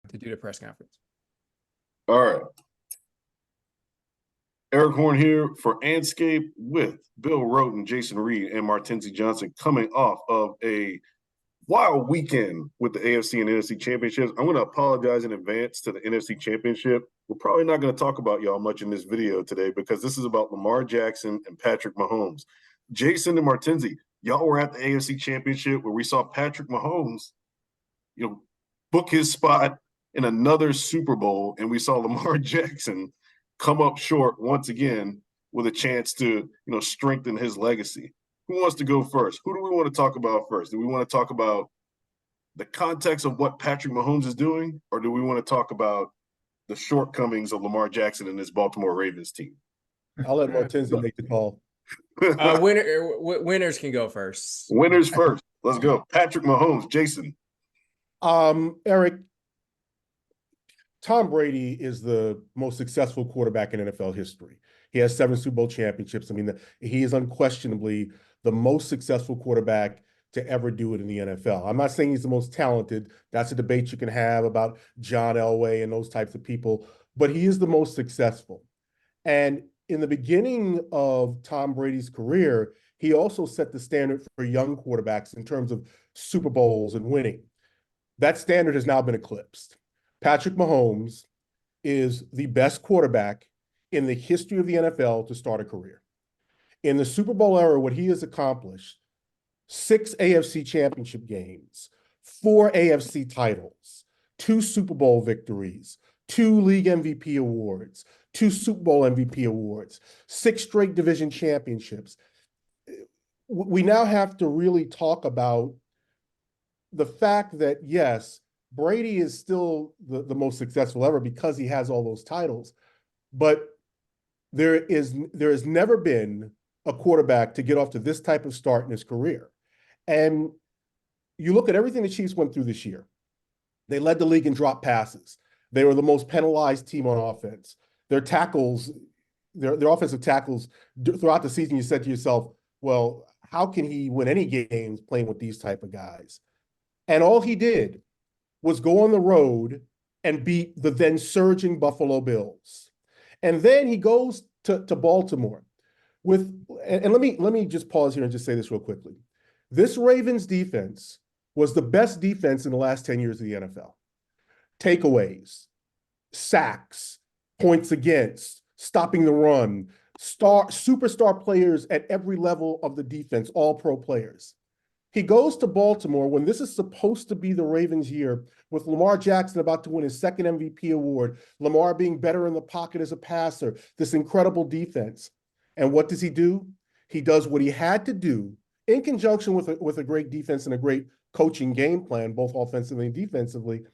to do the press conference. All right. Erik Horne here for Andscape with Bill Rhoden, Jason Reid, and Martenzie Johnson, coming off of a wild weekend with the AFC and NFC Championships. I'm going to apologize in advance to the NFC Championship. We're probably not going to talk about y'all much in this video today because this is about Lamar Jackson and Patrick Mahomes. Jason and Martenzie, y'all were at the AFC Championship where we saw Patrick Mahomes, book his spot in another Super Bowl, and we saw Lamar Jackson come up short once again with a chance to, strengthen his legacy. Who wants to go first? Who do we want to talk about first? Do we want to talk about the context of what Patrick Mahomes is doing, or do we want to talk about the shortcomings of Lamar Jackson and his Baltimore Ravens team? I'll let Martenzie make the call. Winners can go first. Winners first. Let's go. Patrick Mahomes, Jason. Erik, Tom Brady is the most successful quarterback in NFL history. He has 7 Super Bowl championships. I mean, he is unquestionably the most successful quarterback to ever do it in the NFL. I'm not saying he's the most talented. That's a debate you can have about John Elway and those types of people, but he is the most successful. And in the beginning of Tom Brady's career, he also set the standard for young quarterbacks in terms of Super Bowls and winning. That standard has now been eclipsed. Patrick Mahomes is the best quarterback in the history of the NFL to start a career. In the Super Bowl era, what he has accomplished, 6 AFC Championship games, 4 AFC titles, 2 Super Bowl victories, 2 league MVP awards, 2 Super Bowl MVP awards, 6 straight division championships. We now have to really talk about the fact that, yes, Brady is still the most successful ever because he has all those titles, but there has never been a quarterback to get off to this type of start in his career. And you look at everything the Chiefs went through this year. They led the league in drop passes. They were the most penalized team on offense. Their tackles, their offensive tackles throughout the season, you said to yourself, well, how can he win any games playing with these type of guys? And all he did was go on the road and beat the then surging Buffalo Bills. And then he goes to Baltimore and let me just pause here and just say this real quickly. This Ravens defense was the best defense in the last 10 years of the NFL. Takeaways, sacks, points against, stopping the run, superstar players at every level of the defense, all pro players. He goes to Baltimore when this is supposed to be the Ravens' year, with Lamar Jackson about to win his 2nd MVP award, Lamar being better in the pocket as a passer, this incredible defense. And what does he do? He does what he had to do in conjunction with a great defense and a great coaching game plan, both offensively and defensively,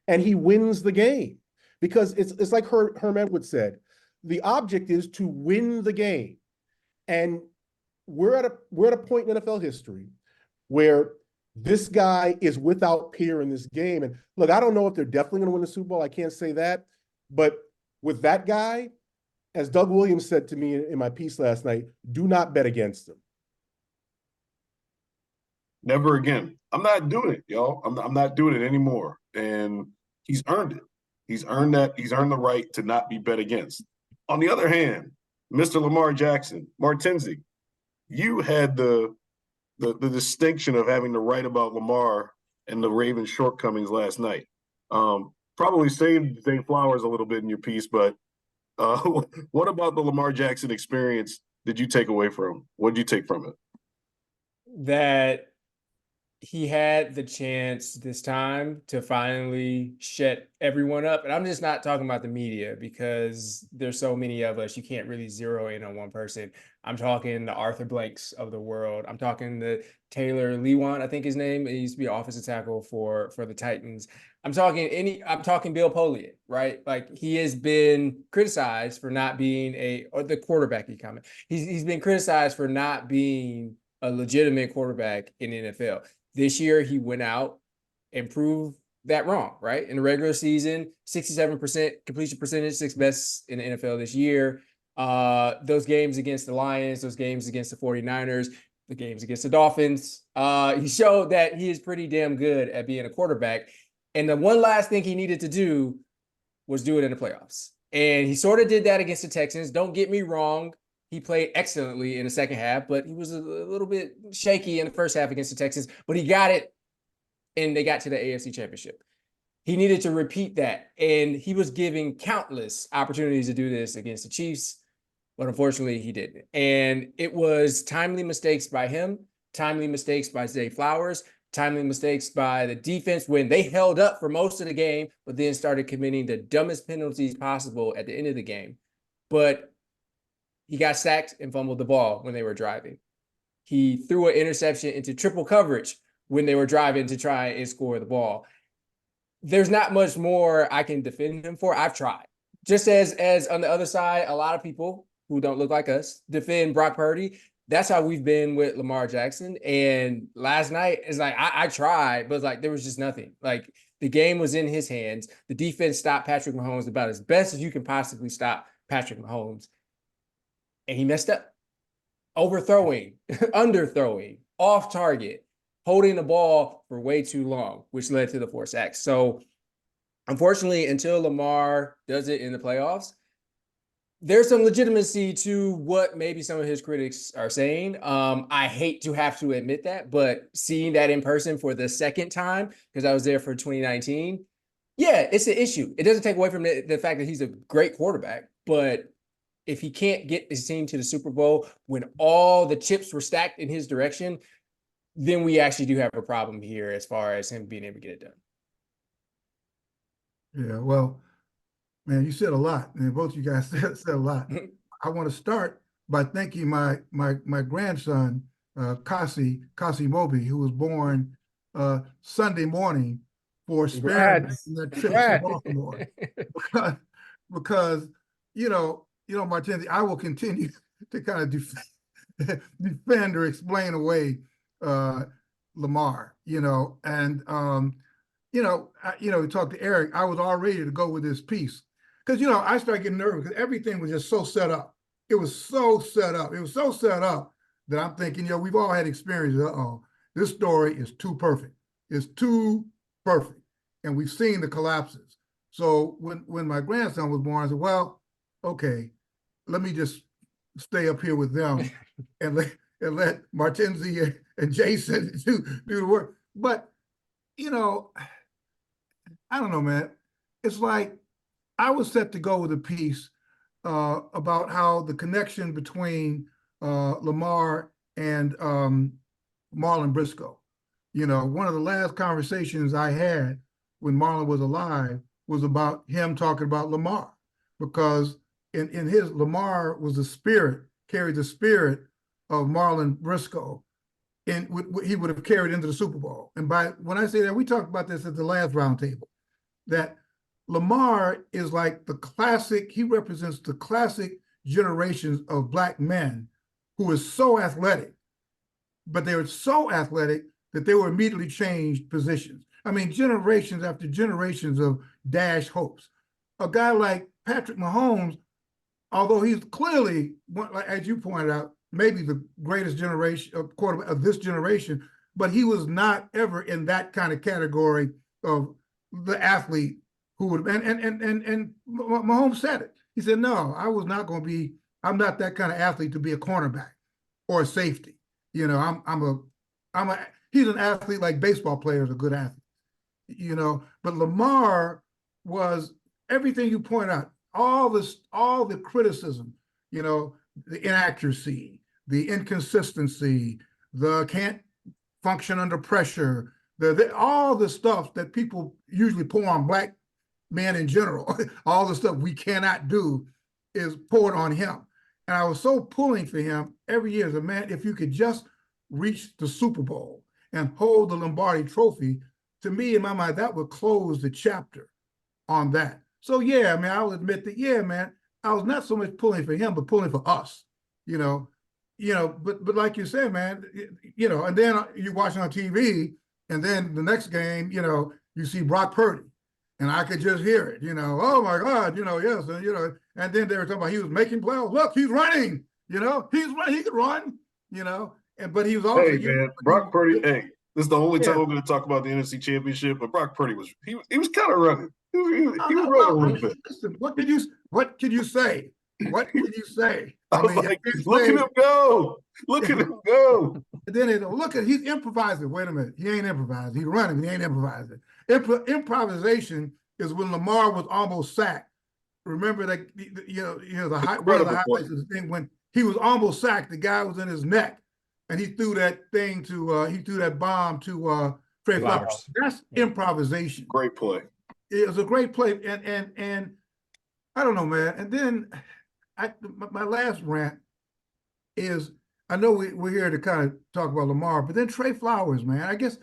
and he wins the game. Because it's like Herm Edwards said, the object is to win the game. And we're at a point in NFL history where this guy is without peer in this game. And look, I don't know if they're definitely going to win the Super Bowl. I can't say that. But with that guy, as Doug Williams said to me in my piece last night, do not bet against him. Never again. I'm not doing it, y'all. I'm not doing it anymore. And he's earned it. He's earned that. He's earned the right to not be bet against. On the other hand, Mr. Lamar Jackson, Martenzie, you had the distinction of having to write about Lamar and the Ravens' shortcomings last night. Probably saved Zay Flowers a little bit in your piece, but what about the Lamar Jackson experience did you take away from him? What did you take from it? That he had the chance this time to finally shut everyone up. And I'm just not talking about the media because there's so many of us, you can't really zero in on one person. I'm talking the Arthur Blanks of the world. I'm talking the Taylor Lewan, I think his name. He used to be offensive tackle for the Titans. I'm talking Bill Polian, right? Like, he has been criticized for not being or the quarterback comment. He's been criticized for not being a legitimate quarterback in the NFL. This year, he went out and proved that wrong, right? In the regular season, 67% completion percentage, 6th best in the NFL this year. Those games against the Lions, those games against the 49ers, the games against the Dolphins, he showed that he is pretty damn good at being a quarterback. And the one last thing he needed to do was do it in the playoffs. And he sort of did that against the Texans. Don't get me wrong. He played excellently in the second half, but he was a little bit shaky in the first half against the Texans. But he got it, and they got to the AFC Championship. He needed to repeat that. And he was given countless opportunities to do this against the Chiefs, but unfortunately he didn't. And it was timely mistakes by him, timely mistakes by Zay Flowers, timely mistakes by the defense when they held up for most of the game, but then started committing the dumbest penalties possible at the end of the game. But he got sacked and fumbled the ball when they were driving. He threw an interception into triple coverage when they were driving to try and score the ball. There's not much more I can defend him for. I've tried. Just as on the other side, a lot of people who don't look like us defend Brock Purdy. That's how we've been with Lamar Jackson. And last night, it's like, I tried, but it's like, there was just nothing. Like, the game was in his hands. The defense stopped Patrick Mahomes about as best as you can possibly stop Patrick Mahomes. And he messed up. Overthrowing, underthrowing, off target, holding the ball for way too long, which led to the 4 sacks. So, unfortunately, until Lamar does it in the playoffs, there's some legitimacy to what maybe some of his critics are saying. I hate to have to admit that, but seeing that in person for the second time, because I was there for 2019, yeah, it's an issue. It doesn't take away from the fact that he's a great quarterback, but if he can't get his team to the Super Bowl when all the chips were stacked in his direction, then we actually do have a problem here as far as him being able to get it done. Yeah, well, man, you said a lot, and both you guys said a lot. I want to start by thanking my grandson, Kasi Moby, who was born Sunday morning, for sparing us in that trip to Baltimore. because Martenzie, I will continue to kind of defend or explain away Lamar, and we talked to Erik. I was all ready to go with this piece because I started getting nervous because everything was just so set up. It was so set up. It was so set up that I'm thinking, we've all had experiences. This story is too perfect. It's too perfect, and we've seen the collapses. So when my grandson was born, I said, well, okay, let me just stay up here with them and let Martenzie and Jason do the work. But I don't know, man. It's like I was set to go with a piece about how the connection between Lamar and Marlon Briscoe. One of the last conversations I had when Marlon was alive was about him talking about Lamar, because in his, Lamar was the spirit, carried the spirit of Marlon Briscoe, and he would have carried into the Super Bowl. And when I say that, we talked about this at the last roundtable, that Lamar is like the classic, he represents the classic generations of Black men who is so athletic, but they were so athletic that they were immediately changed positions. I mean, generations after generations of dash hopes. A guy like Patrick Mahomes, although he's clearly, as you pointed out, maybe the greatest generation of quarterback of this generation, but he was not ever in that kind of category of the athlete who would, and Mahomes said it. He said, no, I was not going to be, I'm not that kind of athlete to be a cornerback or a safety. He's an athlete like baseball players are good athletes, but Lamar was everything you point out, all the criticism, the inaccuracy, the inconsistency, the can't function under pressure, all the stuff that people usually pour on Black men in general, all the stuff we cannot do is poured on him. And I was so pulling for him every year as a man, if you could just reach the Super Bowl and hold the Lombardi trophy, to me, in my mind, that would close the chapter on that. So yeah, I mean, I'll admit that, yeah, man, I was not so much pulling for him, but pulling for us, but like you said, man, and then you're watching on TV, and then the next game, you see Brock Purdy, and I could just hear it, oh my God, yes, and then they were talking about he was making plays. Look, he's running, he's running, he could run, but he was also. Hey, man, Brock Purdy, hey, This is the only time Yeah. we're going to talk about the NFC Championship. But Brock Purdy was he was kind of running. He was running a Well, little bit. listen, what could you say? What could you say? I was like, look at him go! Look at him go! And then look at he's improvising. Wait a minute, he ain't improvising. He's running. He ain't improvising. Improvisation is when Lamar was almost sacked. Remember that the one of the highlights of the thing when he was almost sacked. The guy was in his neck, and he threw that thing to he threw that bomb to Trey Flowers. That's improvisation. Great play. It was a great play, and I don't know, man. And then my last rant is I know we're here to kind of talk about Lamar, but then Trey Flowers, man. I guess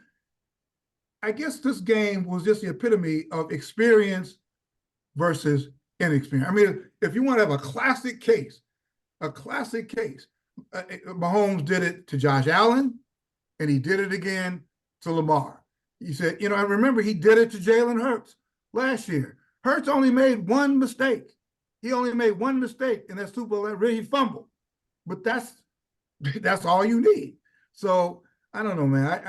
this game was just the epitome of experience versus inexperience. I mean, if you want to have a classic case, Mahomes did it to Josh Allen, and he did it again to Lamar. He said, I remember he did it to Jalen Hurts last year. Hurts only made one mistake. He only made one mistake in that Super Bowl. Really, he fumbled, but that's all you need. So I don't know, man.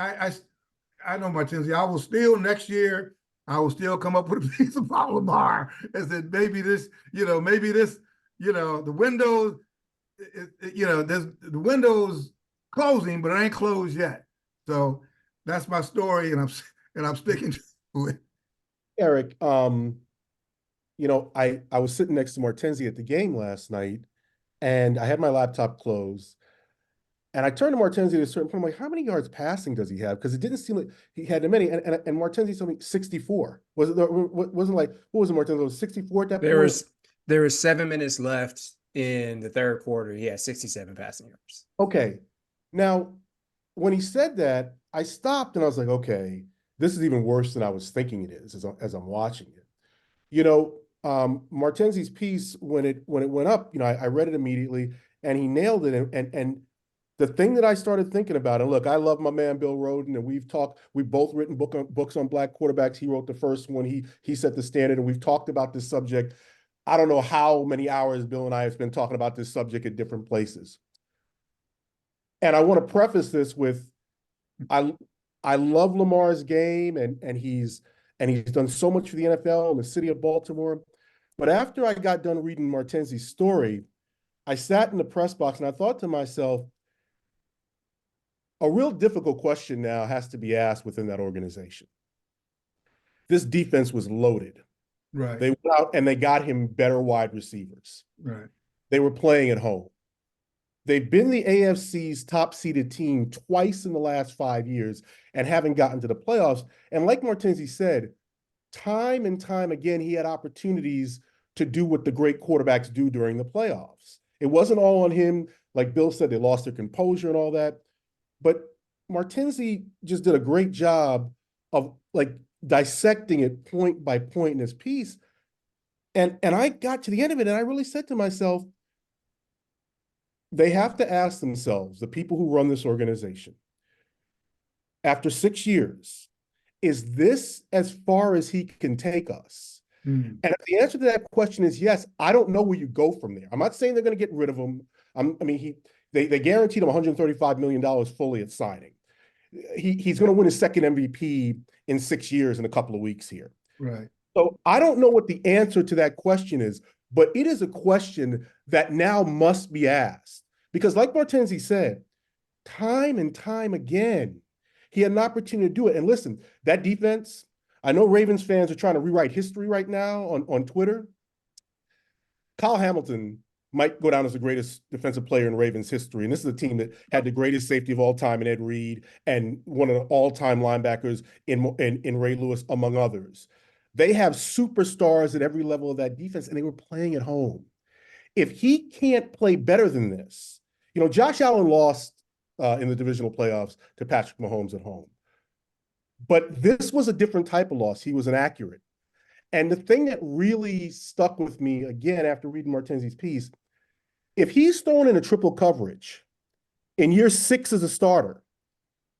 I know, Martenzie. I will still next year. I will still come up with a piece about Lamar and said maybe this, the window, there's the window's closing, but it ain't closed yet. So that's my story, and I'm sticking to it. Erik, I was sitting next to Martenzie at the game last night, and I had my laptop closed. And I turned to Martenzie at a certain point. I'm like, how many yards passing does he have? Because it didn't seem like he had that many. And Martenzie told me 64. Wasn't like, what was it, Martenzie? It was 64 at that point? There was 7 minutes left in the third quarter. He had 67 passing yards. Okay. Now, when he said that, I stopped and I was like, okay, this is even worse than I was thinking it is as I'm watching it. Martenzie's piece, when it went up, I read it immediately and he nailed it. And the thing that I started thinking about, and look, I love my man Bill Rhoden, and we've both written books on black quarterbacks. He wrote the first one. He set the standard, and we've talked about this subject. I don't know how many hours Bill and I have spent talking about this subject at different places. And I want to preface this with, I love Lamar's game, and he's done so much for the NFL and the city of Baltimore. But after I got done reading Martenzie's story, I sat in the press box and I thought to myself, a real difficult question now has to be asked within that organization. This defense was loaded. Right. They went out and they got him better wide receivers. Right. They were playing at home. They've been the AFC's top-seeded team twice in the last 5 years and haven't gotten to the playoffs. And like Martenzie said, time and time again, he had opportunities to do what the great quarterbacks do during the playoffs. It wasn't all on him. Like Bill said, they lost their composure and all that. But Martenzie just did a great job of dissecting it point by point in his piece. And I got to the end of it and I really said to myself, they have to ask themselves, the people who run this organization, after 6 years, is this as far as he can take us? And if the answer to that question is yes, I don't know where you go from there. I'm not saying they're going to get rid of him. They guaranteed him $135 million fully at signing. He's going to win his second MVP in 6 years in a couple of weeks here. Right. So I don't know what the answer to that question is, but it is a question that now must be asked. Because like Martenzie said, time and time again, he had an opportunity to do it. And listen, that defense, I know Ravens fans are trying to rewrite history right now on Twitter. Kyle Hamilton might go down as the greatest defensive player in Ravens history. And this is a team that had the greatest safety of all time in Ed Reed and one of the all-time linebackers in Ray Lewis, among others. They have superstars at every level of that defense, and they were playing at home. If he can't play better than this, Josh Allen lost in the divisional playoffs to Patrick Mahomes at home. But this was a different type of loss. He was inaccurate. And the thing that really stuck with me, again, after reading Martenzie's piece, if he's thrown in a triple coverage in year 6 as a starter,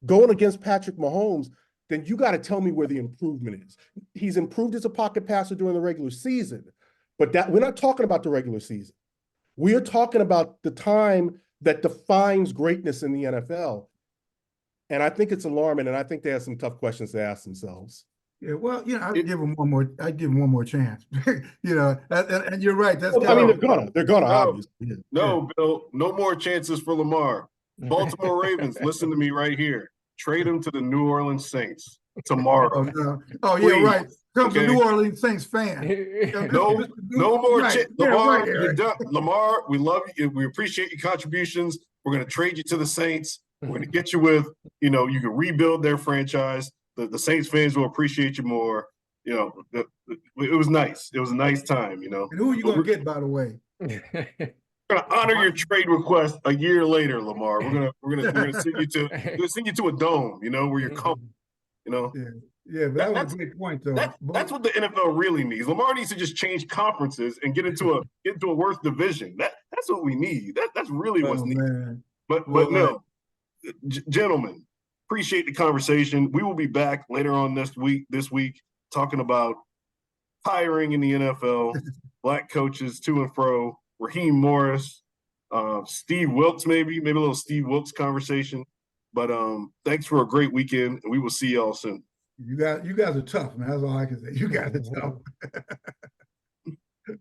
going against Patrick Mahomes, then you got to tell me where the improvement is. He's improved as a pocket passer during the regular season, but we're not talking about the regular season. We are talking about the time that defines greatness in the NFL. And I think it's alarming, and I think they have some tough questions to ask themselves. Yeah, well, I'd give them one more. I'd give them one more chance. And you're right. That's I mean, kind they're gonna, No, obviously. Yeah. no, Bill, no more chances for Lamar. Baltimore Ravens, listen to me right here. Trade him to the New Orleans Saints tomorrow. no. Oh, Please, yeah, right. Comes okay? a New Orleans Saints fan. No, no more right. Lamar, right, you're Eric. done. Lamar, we love you. We appreciate your contributions. We're going to trade you to the Saints. We're going to get you with, you can rebuild their franchise. The Saints fans will appreciate you more. It was nice. It was a nice time, And who are you going to get, by the way? We're gonna honor your trade request a year later, Lamar. We're gonna send you to a dome, where you're comfortable. Yeah, but that was a great point, though. That's what the NFL really needs. Lamar needs to just change conferences and get into a worse division. That's what we need. That's really what's needed. Man. But no, gentlemen, appreciate the conversation. We will be back later on this week talking about hiring in the NFL, black coaches to and fro, Raheem Morris, Steve Wilkes, maybe a little Steve Wilkes conversation. But thanks for a great weekend, and we will see y'all soon. You guys are tough, man. That's all I can say. You guys are tough.